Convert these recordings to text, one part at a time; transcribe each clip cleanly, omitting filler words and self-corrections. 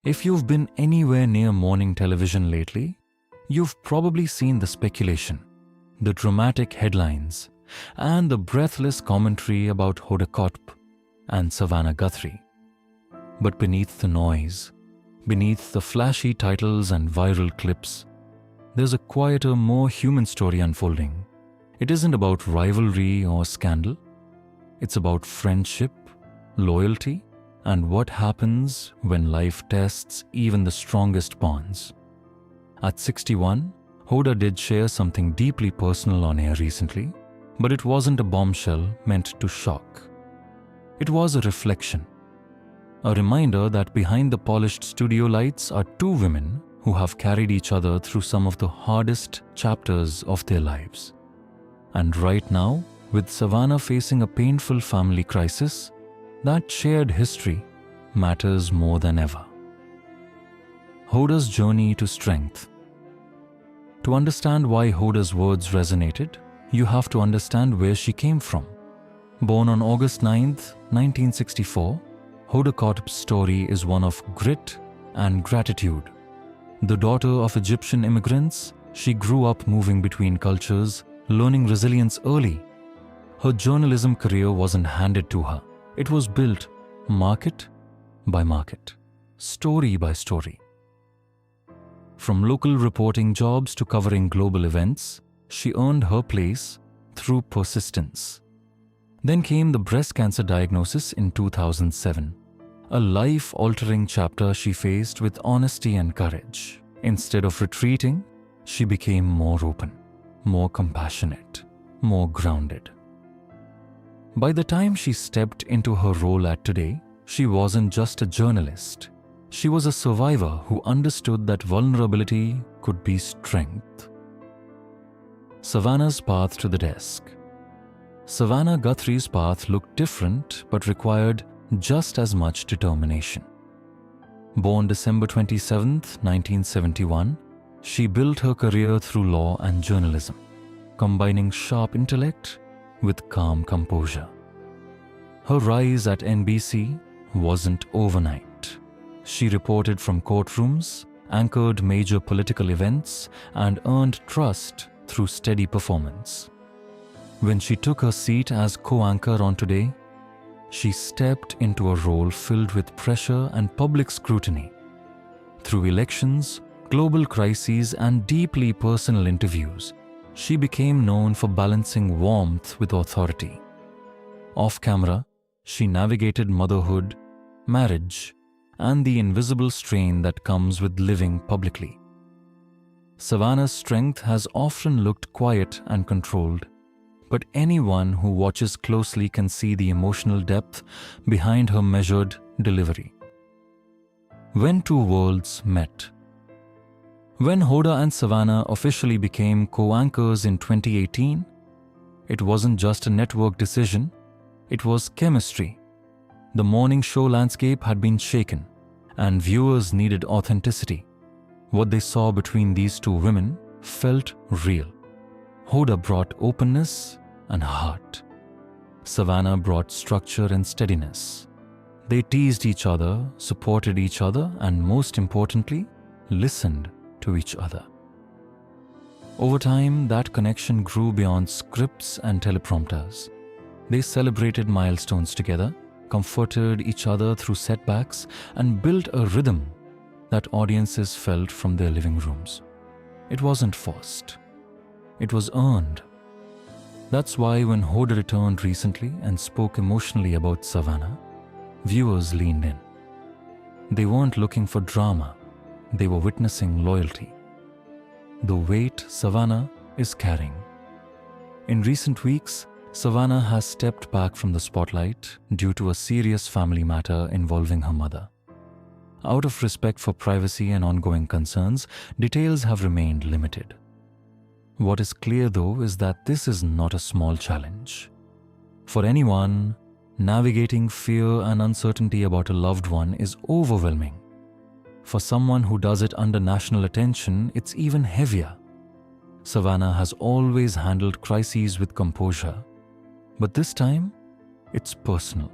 If you've been anywhere near morning television lately, you've probably seen the speculation, the dramatic headlines, and the breathless commentary about Hoda Kotb and Savannah Guthrie. But beneath the noise, beneath the flashy titles and viral clips, there's a quieter, more human story unfolding. It isn't about rivalry or scandal. It's about friendship, loyalty, and what happens when life tests even the strongest bonds. At 61, Hoda did share something deeply personal on air recently, but it wasn't a bombshell meant to shock. It was a reflection, a reminder that behind the polished studio lights are two women who have carried each other through some of the hardest chapters of their lives. And right now, with Savannah facing a painful family crisis, that shared history matters more than ever. Hoda's journey to strength. To understand why Hoda's words resonated, you have to understand where she came from. Born on August 9th, 1964, Hoda Kotb's story is one of grit and gratitude. The daughter of Egyptian immigrants, she grew up moving between cultures, learning resilience early. Her journalism career wasn't handed to her. It was built market by market, story by story. From local reporting jobs to covering global events, she earned her place through persistence. Then came the breast cancer diagnosis in 2007, a life-altering chapter she faced with honesty and courage. Instead of retreating, she became more open, more compassionate, more grounded. By the time she stepped into her role at Today, she wasn't just a journalist. She was a survivor who understood that vulnerability could be strength. Savannah's path to the desk. Savannah Guthrie's path looked different but required just as much determination. Born December 27, 1971, she built her career through law and journalism, combining sharp intellect with calm composure. Her rise at NBC wasn't overnight. She reported from courtrooms, anchored major political events, and earned trust through steady performance. When she took her seat as co-anchor on Today, she stepped into a role filled with pressure and public scrutiny. Through elections, global crises, and deeply personal interviews, she became known for balancing warmth with authority. Off camera, she navigated motherhood, marriage, and the invisible strain that comes with living publicly. Savannah's strength has often looked quiet and controlled, but anyone who watches closely can see the emotional depth behind her measured delivery. When two worlds met. When Hoda and Savannah officially became co-anchors in 2018, it wasn't just a network decision, it was chemistry. The morning show landscape had been shaken, and viewers needed authenticity. What they saw between these two women felt real. Hoda brought openness and heart. Savannah brought structure and steadiness. They teased each other, supported each other, and most importantly, listened to each other. Over time, that connection grew beyond scripts and teleprompters. They celebrated milestones together, comforted each other through setbacks, and built a rhythm that audiences felt from their living rooms. It wasn't forced. It was earned. That's why when Hoda returned recently and spoke emotionally about Savannah, viewers leaned in. They weren't looking for drama. They were witnessing loyalty. The weight Savannah is carrying. In recent weeks, Savannah has stepped back from the spotlight due to a serious family matter involving her mother. Out of respect for privacy and ongoing concerns, details have remained limited. What is clear though is that this is not a small challenge. For anyone, navigating fear and uncertainty about a loved one is overwhelming. For someone who does it under national attention, it's even heavier. Savannah has always handled crises with composure, but this time, it's personal.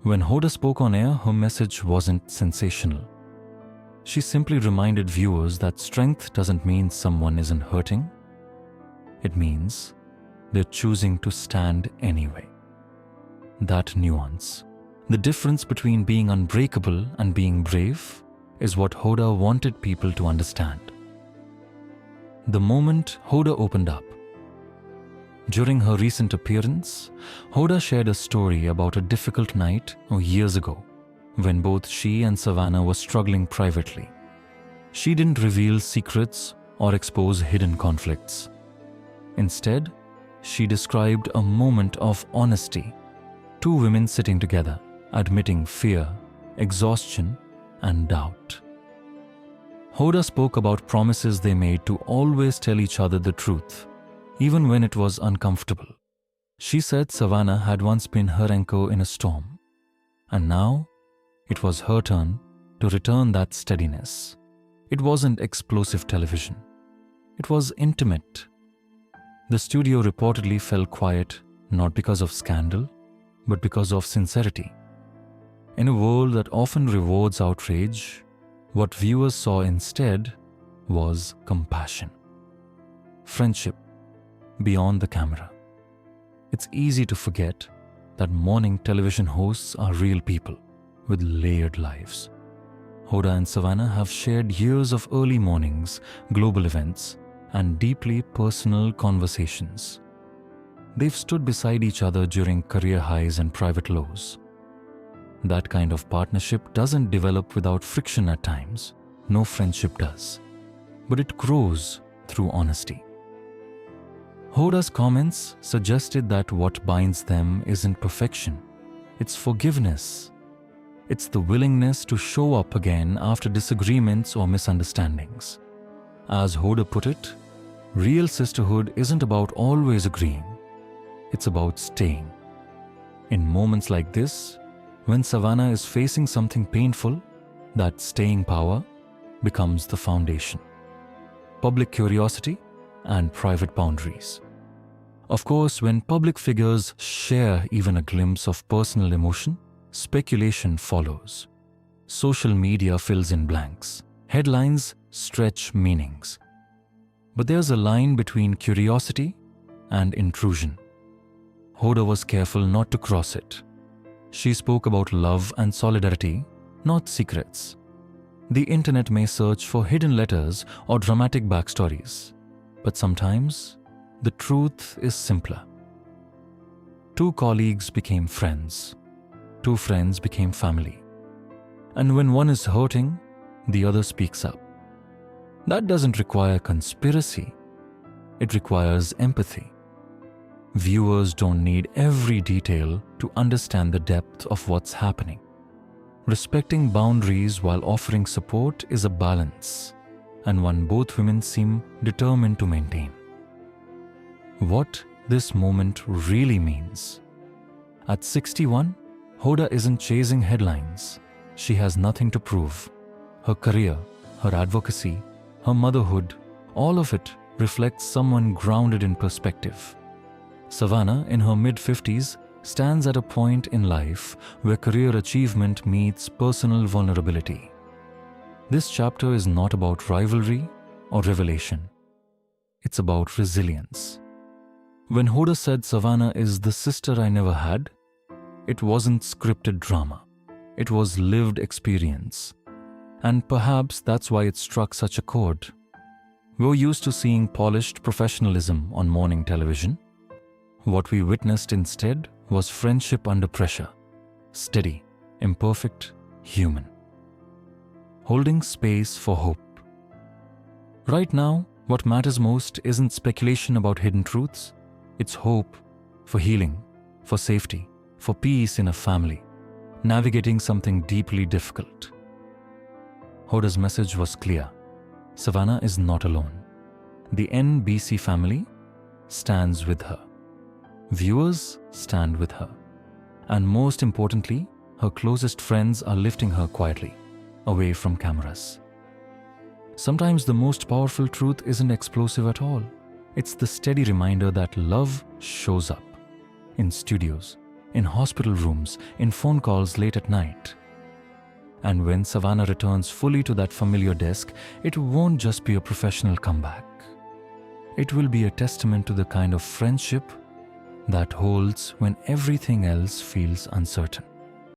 When Hoda spoke on air, her message wasn't sensational. She simply reminded viewers that strength doesn't mean someone isn't hurting. It means they're choosing to stand anyway. That nuance, the difference between being unbreakable and being brave, is what Hoda wanted people to understand. The moment Hoda opened up. During her recent appearance, Hoda shared a story about a difficult night years ago when both she and Savannah were struggling privately. She didn't reveal secrets or expose hidden conflicts. Instead, she described a moment of honesty. Two women sitting together, admitting fear, exhaustion, and doubt. Hoda spoke about promises they made to always tell each other the truth, even when it was uncomfortable. She said Savannah had once been her anchor in a storm, and now it was her turn to return that steadiness. It wasn't explosive television. It was intimate. The studio reportedly fell quiet not because of scandal, but because of sincerity. In a world that often rewards outrage, what viewers saw instead was compassion. Friendship beyond the camera. It's easy to forget that morning television hosts are real people with layered lives. Hoda and Savannah have shared years of early mornings, global events, and deeply personal conversations. They've stood beside each other during career highs and private lows. That kind of partnership doesn't develop without friction at times. No friendship does. But it grows through honesty. Hoda's comments suggested that what binds them isn't perfection. It's forgiveness. It's the willingness to show up again after disagreements or misunderstandings. As Hoda put it, real sisterhood isn't about always agreeing. It's about staying. In moments like this, when Savannah is facing something painful, that staying power becomes the foundation. Public curiosity and private boundaries. Of course, when public figures share even a glimpse of personal emotion, speculation follows. Social media fills in blanks. Headlines stretch meanings. But there's a line between curiosity and intrusion. Hoda was careful not to cross it. She spoke about love and solidarity, not secrets. The internet may search for hidden letters or dramatic backstories, but sometimes the truth is simpler. Two colleagues became friends. Two friends became family. And when one is hurting, the other speaks up. That doesn't require conspiracy. It requires empathy. Viewers don't need every detail to understand the depth of what's happening. Respecting boundaries while offering support is a balance, and one both women seem determined to maintain. What this moment really means. At 61, Hoda isn't chasing headlines. She has nothing to prove. Her career, her advocacy, her motherhood, all of it reflects someone grounded in perspective. Savannah, in her mid-50s, stands at a point in life where career achievement meets personal vulnerability. This chapter is not about rivalry or revelation. It's about resilience. When Hoda said Savannah is the sister I never had, it wasn't scripted drama. It was lived experience. And perhaps that's why it struck such a chord. We're used to seeing polished professionalism on morning television. What we witnessed instead was friendship under pressure, steady, imperfect, human. Holding space for hope. Right now, what matters most isn't speculation about hidden truths. It's hope for healing, for safety, for peace in a family, navigating something deeply difficult. Hoda's message was clear. Savannah is not alone. The NBC family stands with her. Viewers stand with her. And most importantly, her closest friends are lifting her quietly, away from cameras. Sometimes the most powerful truth isn't explosive at all. It's the steady reminder that love shows up. In studios, in hospital rooms, in phone calls late at night. And when Savannah returns fully to that familiar desk, it won't just be a professional comeback. It will be a testament to the kind of friendship that holds when everything else feels uncertain.